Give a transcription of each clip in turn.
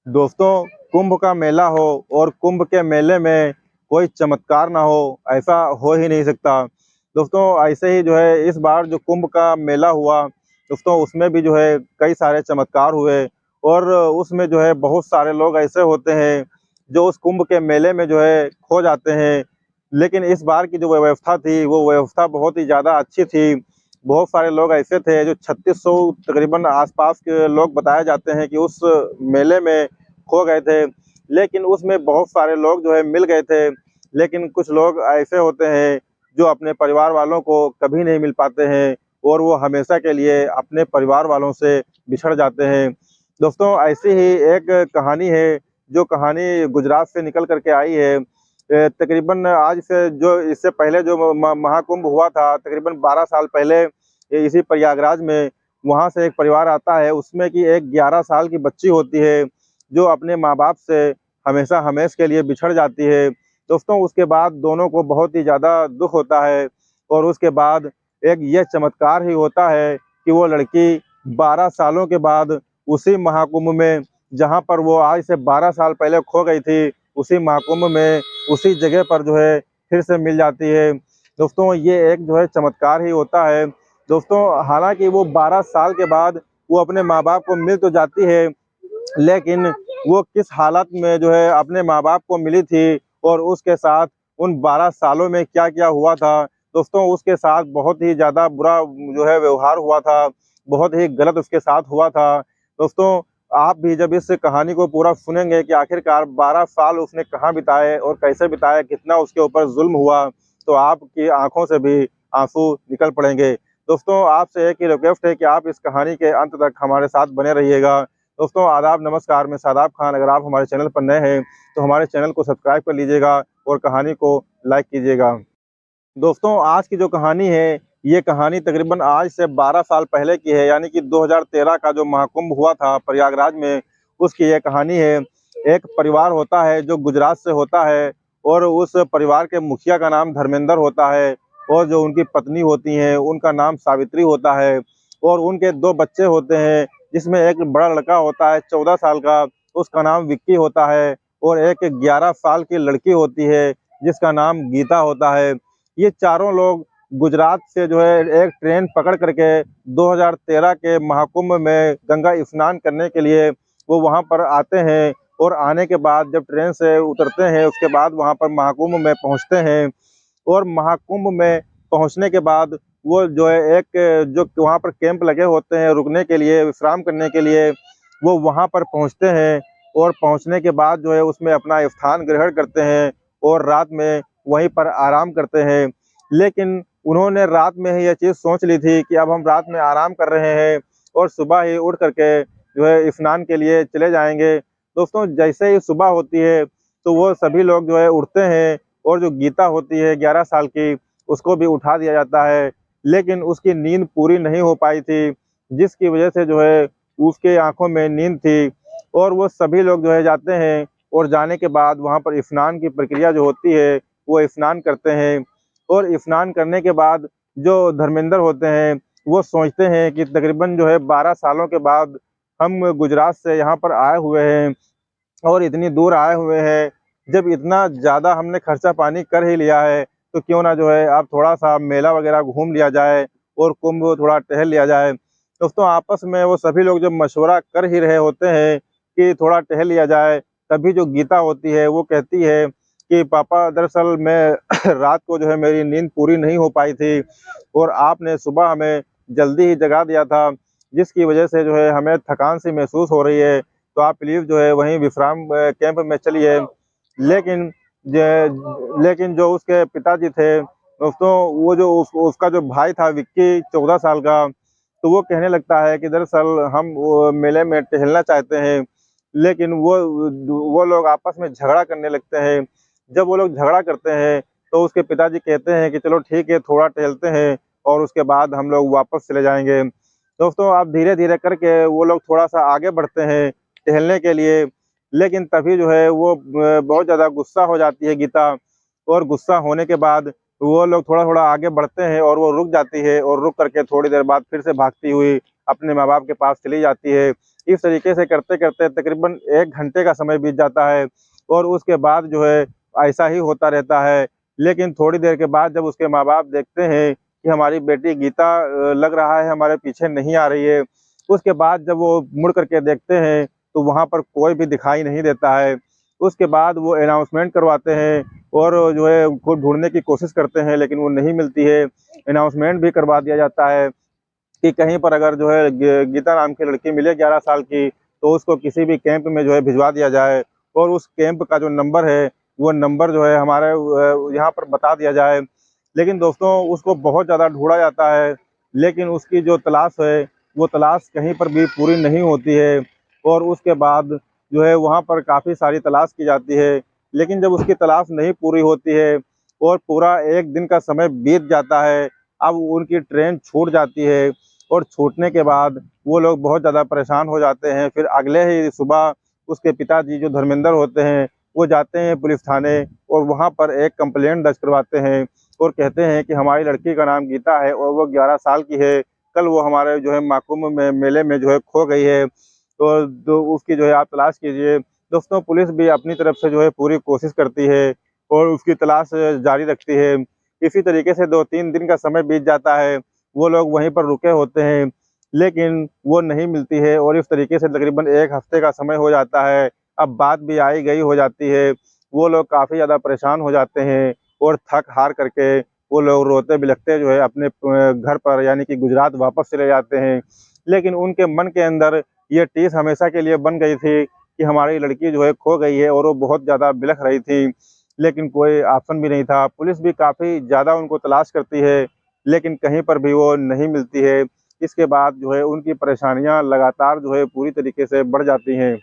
दोस्तों, कुंभ का मेला हो और कुंभ के मेले में कोई चमत्कार ना हो, ऐसा हो ही नहीं सकता। दोस्तों, ऐसे ही जो है इस बार जो कुंभ का मेला हुआ, दोस्तों उसमें भी जो है कई सारे चमत्कार हुए और उसमें जो है बहुत सारे लोग ऐसे होते हैं जो उस कुंभ के मेले में जो है खो जाते हैं। लेकिन इस बार की जो व्यवस्था थी, वो व्यवस्था बहुत ही ज़्यादा अच्छी थी। बहुत सारे लोग ऐसे थे जो 3600 तकरीबन आसपास के लोग बताए जाते हैं कि उस मेले में खो गए थे। लेकिन उसमें बहुत सारे लोग जो है मिल गए थे। लेकिन कुछ लोग ऐसे होते हैं जो अपने परिवार वालों को कभी नहीं मिल पाते हैं और वो हमेशा के लिए अपने परिवार वालों से बिछड़ जाते हैं। दोस्तों, ऐसी ही एक कहानी है, जो कहानी गुजरात से निकल कर के आई है। तकरीबन आज से जो इससे पहले जो महाकुंभ हुआ था, तकरीबन 12 साल पहले इसी प्रयागराज में, वहाँ से एक परिवार आता है, उसमें की एक 11 साल की बच्ची होती है जो अपने माँ-बाप से हमेशा हमेश के लिए बिछड़ जाती है। दोस्तों, उसके बाद दोनों को बहुत ही ज़्यादा दुःख होता है और उसके बाद एक ये चमत्कार ही होता है कि वो लड़की 12 सालों के बाद उसी महाकुंभ में, जहाँ पर वो आज से 12 साल पहले खो गई थी, उसी महाकुंभ में, उसी जगह पर जो है फिर से मिल जाती है। दोस्तों, ये एक जो है चमत्कार ही होता है। दोस्तों, हालाँकि वो 12 साल के बाद वो अपने माँ-बाप को मिल तो जाती है, लेकिन वो किस हालत में जो है अपने माँ-बाप को मिली थी और उसके साथ उन 12 सालों में क्या-क्या हुआ था। दोस्तों, उसके साथ बहुत ही ज़्यादा बुरा जो है व्यवहार हुआ था, बहुत ही गलत उसके साथ हुआ था। दोस्तों, आप भी जब इस कहानी को पूरा सुनेंगे कि आखिरकार 12 साल उसने कहाँ बिताए और कैसे बिताए, कितना उसके ऊपर ज़ुल्म हुआ, तो आपकी आँखों से भी आँसू निकल पड़ेंगे। दोस्तों, आपसे एक ही रिक्वेस्ट है कि आप इस कहानी के अंत तक हमारे साथ बने रहिएगा। दोस्तों, आदाब, नमस्कार, मैं शादाब खान। अगर आप हमारे चैनल पर नए हैं, तो हमारे चैनल को सब्सक्राइब कर लीजिएगा और कहानी को लाइक कीजिएगा। दोस्तों, आज की जो कहानी है, ये कहानी तकरीबन आज से 12 साल पहले की है, यानी कि 2013 का जो महाकुंभ हुआ था प्रयागराज में, उसकी ये कहानी है। एक परिवार होता है जो गुजरात से होता है और उस परिवार के मुखिया का नाम धर्मेंद्र होता है और जो उनकी पत्नी होती हैं, उनका नाम सावित्री होता है और उनके 2 बच्चे होते हैं, जिसमें एक बड़ा लड़का होता है 14 साल का, उसका नाम विक्की होता है और एक 11 साल की लड़की होती है, जिसका नाम गीता होता है। ये चारों लोग गुजरात से जो है एक ट्रेन पकड़ करके 2013 के महाकुंभ में गंगा स्नान करने के लिए वो वहाँ पर आते हैं और आने के बाद जब ट्रेन से उतरते हैं, उसके बाद वहाँ पर महाकुंभ में पहुँचते हैं और महाकुंभ में पहुँचने के बाद वो जो है एक जो वहाँ पर कैंप लगे होते हैं रुकने के लिए, विश्राम करने के लिए, वो वहाँ पर पहुँचते हैं और पहुँचने के बाद जो है उसमें अपना स्थान ग्रहण करते हैं और रात में वहीं पर आराम करते हैं। लेकिन उन्होंने रात में ही ये चीज़ सोच ली थी कि अब हम रात में आराम कर रहे हैं और सुबह ही उठ करके जो है स्नान के लिए चले जाएँगे। दोस्तों, जैसे ही सुबह होती है, तो वो सभी लोग जो है उठते हैं और जो गीता होती है 11 साल की, उसको भी उठा दिया जाता है। लेकिन उसकी नींद पूरी नहीं हो पाई थी, जिसकी वजह से जो है उसके आँखों में नींद थी और वो सभी लोग जो है जाते हैं और जाने के बाद वहाँ पर स्नान की प्रक्रिया जो होती है, वो स्नान करते हैं और स्नान करने के बाद जो धर्मेंद्र होते हैं, वो सोचते हैं कि तकरीबन जो है 12 सालों के बाद हम गुजरात से यहाँ पर आए हुए हैं और इतनी दूर आए हुए हैं, जब इतना ज़्यादा हमने खर्चा पानी कर ही लिया है, तो क्यों ना जो है अब थोड़ा-सा मेला वगैरह घूम लिया जाए और कुंभ थोड़ा टहल लिया जाए। दोस्तों, आपस में वो सभी लोग जब मशवरा कर ही रहे होते हैं कि थोड़ा टहल लिया जाए, तभी जो गीता होती है वो कहती है कि पापा, दरअसल मैं रात को जो है मेरी नींद पूरी नहीं हो पाई थी और आपने सुबह हमें जल्दी ही जगा दिया था, जिसकी वजह से जो है हमें थकान सी महसूस हो रही है। तो आप प्लीज़ जो है वहीं विश्राम कैंप में चलिए। लेकिन लेकिन जो उसके पिताजी थे, दोस्तों, वो जो उसका जो भाई था विक्की 14 साल का, तो वो कहने लगता है कि दरअसल हम वो मेले में टहलना चाहते हैं। लेकिन वो लोग आपस में झगड़ा करने लगते हैं। जब वो लोग झगड़ा करते हैं, तो उसके पिताजी कहते हैं कि चलो ठीक है, थोड़ा टहलते हैं और उसके बाद हम लोग वापस चले जाएँगे। दोस्तों, आप धीरे-धीरे करके वो लोग थोड़ा-सा आगे बढ़ते हैं टहलने के लिए, लेकिन तभी जो है वो बहुत ज़्यादा गुस्सा हो जाती है गीता और गुस्सा होने के बाद वो लोग थोड़ा-थोड़ा आगे बढ़ते हैं और वो रुक जाती है और रुक करके थोड़ी देर बाद फिर से भागती हुई अपने माँ बाप के पास चली जाती है। इस तरीके से करते करते तकरीबन 1 घंटे का समय बीत जाता है और उसके बाद जो है ऐसा ही होता रहता है। लेकिन थोड़ी देर के बाद जब उसके माँ बाप देखते हैं कि हमारी बेटी गीता लग रहा है हमारे पीछे नहीं आ रही है, उसके बाद जब वो मुड़ करके देखते हैं तो वहाँ पर कोई भी दिखाई नहीं देता है। उसके बाद वो अनाउंसमेंट करवाते हैं और जो है उनको ढूँढने की कोशिश करते हैं, लेकिन वो नहीं मिलती है। अनाउंसमेंट भी करवा दिया जाता है कि कहीं पर अगर जो है गीता नाम की लड़की मिले 11 साल की, तो उसको किसी भी कैंप में जो है भिजवा दिया जाए और उस कैंप का जो नंबर है, वो नंबर जो है हमारे यहाँ पर बता दिया जाए। लेकिन दोस्तों उसको बहुत ज़्यादा ढूँढा जाता है, लेकिन उसकी जो तलाश है, वो तलाश कहीं पर भी पूरी नहीं होती है और उसके बाद जो है वहाँ पर काफ़ी सारी तलाश की जाती है। लेकिन जब उसकी तलाश नहीं पूरी होती है और पूरा 1 दिन का समय बीत जाता है, अब उनकी ट्रेन छूट जाती है और छूटने के बाद वो लोग बहुत ज़्यादा परेशान हो जाते हैं। फिर अगले ही सुबह उसके पिताजी जो धर्मेंद्र होते हैं, वो जाते हैं पुलिस थाने और वहाँ पर एक कंप्लेंट दर्ज करवाते हैं और कहते हैं कि हमारी लड़की का नाम गीता है और वो 11 साल की है। कल वो हमारे जो है महाकुंभ में मेले में जो है खो गई है, तो उसकी जो है आप तलाश कीजिए। दोस्तों पुलिस भी अपनी तरफ से जो है पूरी कोशिश करती है और उसकी तलाश जारी रखती है। इसी तरीके से 2-3 दिन का समय बीत जाता है। वो लोग वहीं पर रुके होते हैं, लेकिन वो नहीं मिलती है और इस तरीके से तकरीबन 1 हफ्ते का समय हो जाता है। अब बात भी आई गई हो जाती है। वो लोग काफ़ी ज़्यादा परेशान हो जाते हैं और थक-हार करके वो लोग रोते-बिलखते जो है अपने घर पर यानी कि गुजरात वापस चले जाते हैं। लेकिन उनके मन के अंदर ये टीस हमेशा के लिए बन गई थी कि हमारी लड़की जो है खो गई है और वो बहुत ज़्यादा बिलख रही थी, लेकिन कोई ऑप्शन भी नहीं था। पुलिस भी काफ़ी ज़्यादा उनको तलाश करती है, लेकिन कहीं पर भी वो नहीं मिलती है। इसके बाद जो है उनकी परेशानियाँ लगातार जो है पूरी तरीके से बढ़ जाती हैं।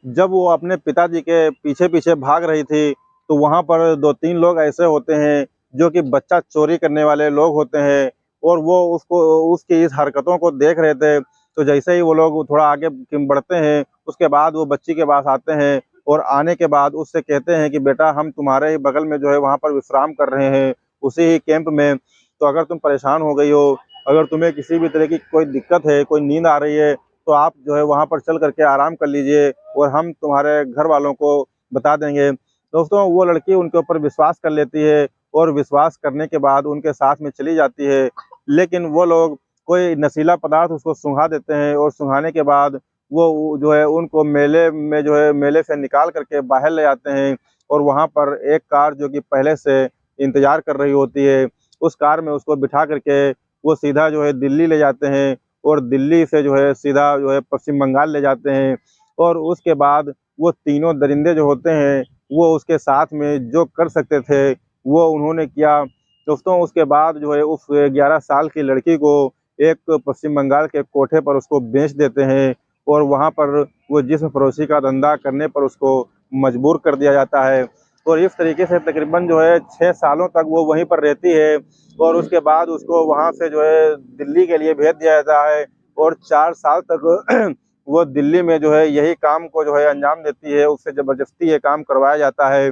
जब वो अपने पिताजी के पीछे-पीछे भाग रही थी, तो वहाँ पर 2-3 लोग ऐसे होते हैं, जो कि बच्चा चोरी करने वाले लोग होते हैं और वो उसको उसकी इस हरकतों को देख रहे थे। तो जैसे ही वो लोग थोड़ा आगे बढ़ते हैं, उसके बाद वो बच्ची के पास आते हैं और आने के बाद उससे कहते हैं कि बेटा हम तुम्हारे ही बगल में जो है वहाँ पर विश्राम कर रहे हैं, उसी ही कैंप में। तो अगर तुम परेशान हो गई हो, अगर तुम्हें किसी भी तरह की कोई दिक्कत है, कोई नींद आ रही है, तो आप जो है वहाँ पर चल कर के आराम कर लीजिए और हम तुम्हारे घर वालों को बता देंगे। दोस्तों वो लड़की उनके ऊपर विश्वास कर लेती है और विश्वास करने के बाद उनके साथ में चली जाती है। लेकिन वो लोग कोई नशीला पदार्थ उसको सूँघा देते हैं और सूँघाने के बाद वो जो है उनको मेले में जो है मेले से निकाल कर के बाहर ले जाते हैं और वहाँ पर एक कार जो कि पहले से इंतज़ार कर रही होती है, उस कार में उसको बिठा कर के वो सीधा जो है दिल्ली ले जाते हैं और दिल्ली से जो है सीधा जो है पश्चिम बंगाल ले जाते हैं और उसके बाद वो तीनों दरिंदे जो होते हैं, वो उसके साथ में जो कर सकते थे, वो उन्होंने किया। दोस्तों उसके बाद जो है उस 11 साल की लड़की को एक पश्चिम बंगाल के कोठे पर उसको बेच देते हैं और वहाँ पर वो जिस्म फरोशी का धंधा करने पर उसको मजबूर कर दिया जाता है और इस तरीके से तकरीबन जो है 6 सालों तक वो वहीं पर रहती है और उसके बाद उसको वहाँ से जो है दिल्ली के लिए भेज दिया जाता है और 4 साल तक वो दिल्ली में जो है यही काम को जो है अंजाम देती है, उससे ज़बरदस्ती ये काम करवाया जाता है।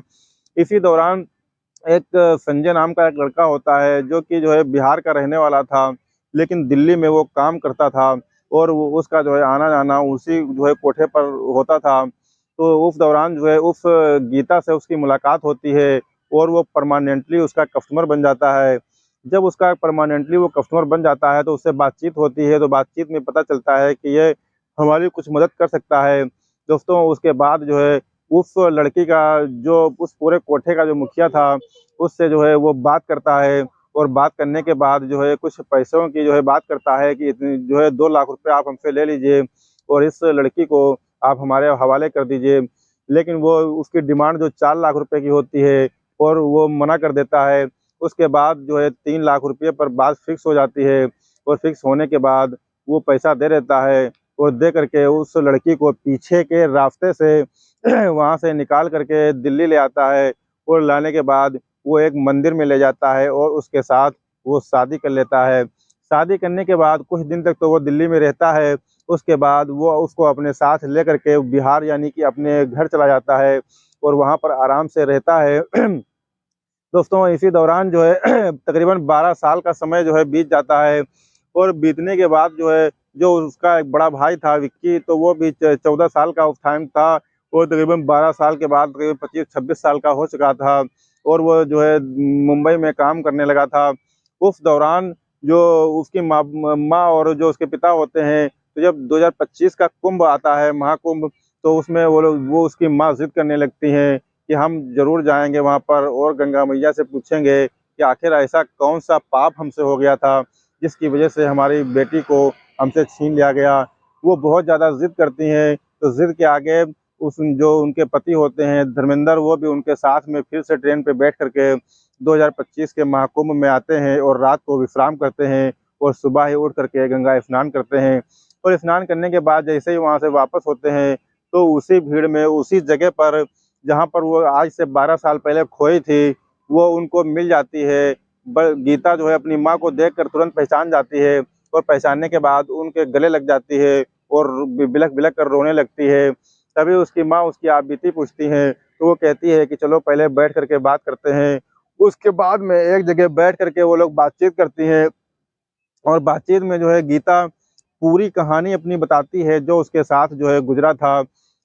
इसी दौरान एक संजय नाम का एक लड़का होता है जो कि जो है बिहार का रहने वाला था, लेकिन दिल्ली में वो काम करता था और वो उसका जो है आना-जाना उसी जो है कोठे पर होता था। तो उस दौरान जो है उस गीता से उसकी मुलाकात होती है और वो परमानेंटली उसका कस्टमर बन जाता है। जब उसका परमानेंटली वो कस्टमर बन जाता है तो उससे बातचीत होती है, तो बातचीत में पता चलता है कि ये हमारी कुछ मदद कर सकता है। दोस्तों उसके बाद जो है उस लड़की का जो उस पूरे कोठे का जो मुखिया था, उससे जो है वो बात करता है और बात करने के बाद जो है कुछ पैसों की जो है बात करता है कि इतनी जो है 2 लाख रुपए आप हमसे ले लीजिए और इस लड़की को आप हमारे हवाले कर दीजिए। लेकिन वो उसकी डिमांड जो 4 लाख रुपए की होती है और वो मना कर देता है। उसके बाद जो है 3 लाख रुपए पर बात फिक्स हो जाती है और फिक्स होने के बाद वो पैसा दे देता है और दे करके उस लड़की को पीछे के रास्ते से वहाँ से निकाल करके दिल्ली ले आता है और लाने के बाद वो एक मंदिर में ले जाता है और उसके साथ वो शादी कर लेता है। शादी करने के बाद कुछ दिन तक तो वो दिल्ली में रहता है, उसके बाद वो उसको अपने साथ लेकर के बिहार यानी कि अपने घर चला जाता है और वहाँ पर आराम से रहता है। दोस्तों इसी दौरान जो है तकरीबन 12 साल का समय जो है बीत जाता है और बीतने के बाद जो है, जो उसका एक बड़ा भाई था विक्की, तो वो भी 14 साल का उस टाइम था। वो तकरीबन 12 साल के बाद तकरीबन 25-26 साल का हो चुका था और वो जो है मुंबई में काम करने लगा था। उस दौरान जो उसकी माँ और जो उसके पिता होते हैं, तो जब 2025 का कुंभ आता है, महाकुंभ, तो उसमें वो उसकी माँ जिद करने लगती हैं कि हम जरूर जाएंगे वहां पर और गंगा मैया से पूछेंगे कि आखिर ऐसा कौन सा पाप हमसे हो गया था जिसकी वजह से हमारी बेटी को हमसे छीन लिया गया। वो बहुत ज़्यादा जिद करती हैं, तो जिद के आगे उस जो उनके पति होते हैं धर्मेंद्र, वो भी उनके साथ में फिर से ट्रेन पे बैठ करके 2025 के महाकुंभ में आते हैं और रात को विश्राम करते हैं और सुबह ही उठ करके गंगा स्नान करते हैं। और स्नान करने के बाद जैसे ही वहाँ से वापस होते हैं, तो उसी भीड़ में, उसी जगह पर जहाँ पर वो आज से 12 साल पहले खोई थी, वो उनको मिल जाती है। गीता जो है अपनी माँ को देखकर तुरंत पहचान जाती है और पहचानने के बाद उनके गले लग जाती है और बिलख बिलख कर रोने लगती है। तभी उसकी माँ उसकी आप बीती पूछती है, तो वो कहती है कि चलो पहले बैठ करके बात करते हैं। उसके बाद में एक जगह बैठ करके वो लोग बातचीत करती हैं और बातचीत में जो है गीता पूरी कहानी अपनी बताती है जो उसके साथ जो है गुजरा था।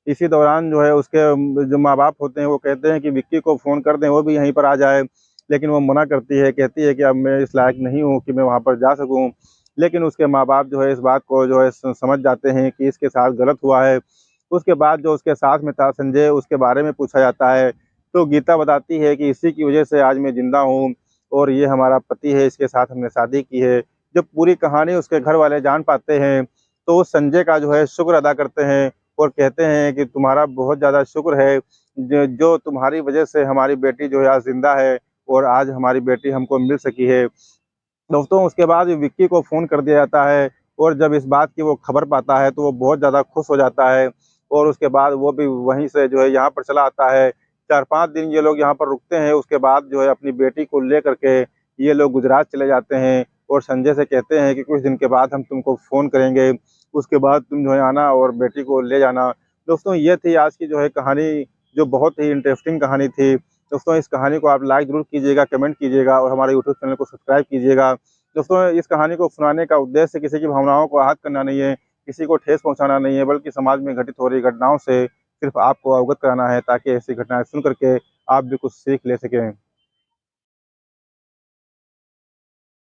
इसी दौरान जो है उसके जो माँ बाप होते हैं वो कहते हैं कि विक्की को फ़ोन कर दें, वो भी यहीं पर आ जाए, लेकिन वो मना करती है, कहती है कि अब मैं इस लायक नहीं हूँ कि मैं वहाँ पर जा सकूँ। लेकिन उसके माँ बाप जो है इस बात को जो है समझ जाते हैं कि इसके साथ गलत हुआ है। उसके बाद जो उसके साथ में था संजय, उसके बारे में पूछा जाता है, तो गीता बताती है कि इसी की वजह से आज मैं ज़िंदा हूँ और ये हमारा पति है, इसके साथ हमने शादी की है। जब पूरी कहानी उसके घर वाले जान पाते हैं, तो वो संजय का जो है शुक्र अदा करते हैं और कहते हैं कि तुम्हारा बहुत ज़्यादा शुक्र है, जो तुम्हारी वजह से हमारी बेटी जो है आज ज़िंदा है और आज हमारी बेटी हमको मिल सकी है। दोस्तों उसके बाद विक्की को फ़ोन कर दिया जाता है और जब इस बात की वो खबर पाता है, तो वो बहुत ज़्यादा खुश हो जाता है और उसके बाद वो भी वहीं से जो है यहाँ पर चला आता है। 4-5 दिन ये लोग यहाँ पर रुकते हैं, उसके बाद जो है अपनी बेटी को लेकर के ये लोग गुजरात चले जाते हैं और संजय से कहते हैं कि कुछ दिन के बाद हम तुमको फ़ोन करेंगे, उसके बाद तुम जो है आना और बेटी को ले जाना। दोस्तों ये थी आज की जो है कहानी, जो बहुत ही इंटरेस्टिंग कहानी थी। दोस्तों इस कहानी को आप लाइक ज़रूर कीजिएगा, कमेंट कीजिएगा और हमारे यूट्यूब चैनल को सब्सक्राइब कीजिएगा। दोस्तों इस कहानी को सुनाने का उद्देश्य किसी की भावनाओं को आहत करना नहीं है, किसी को ठेस पहुँचाना नहीं है, बल्कि समाज में घटित हो रही घटनाओं से सिर्फ़ आपको अवगत कराना है, ताकि ऐसी घटनाएँ सुन कर के आप भी कुछ सीख ले सकें।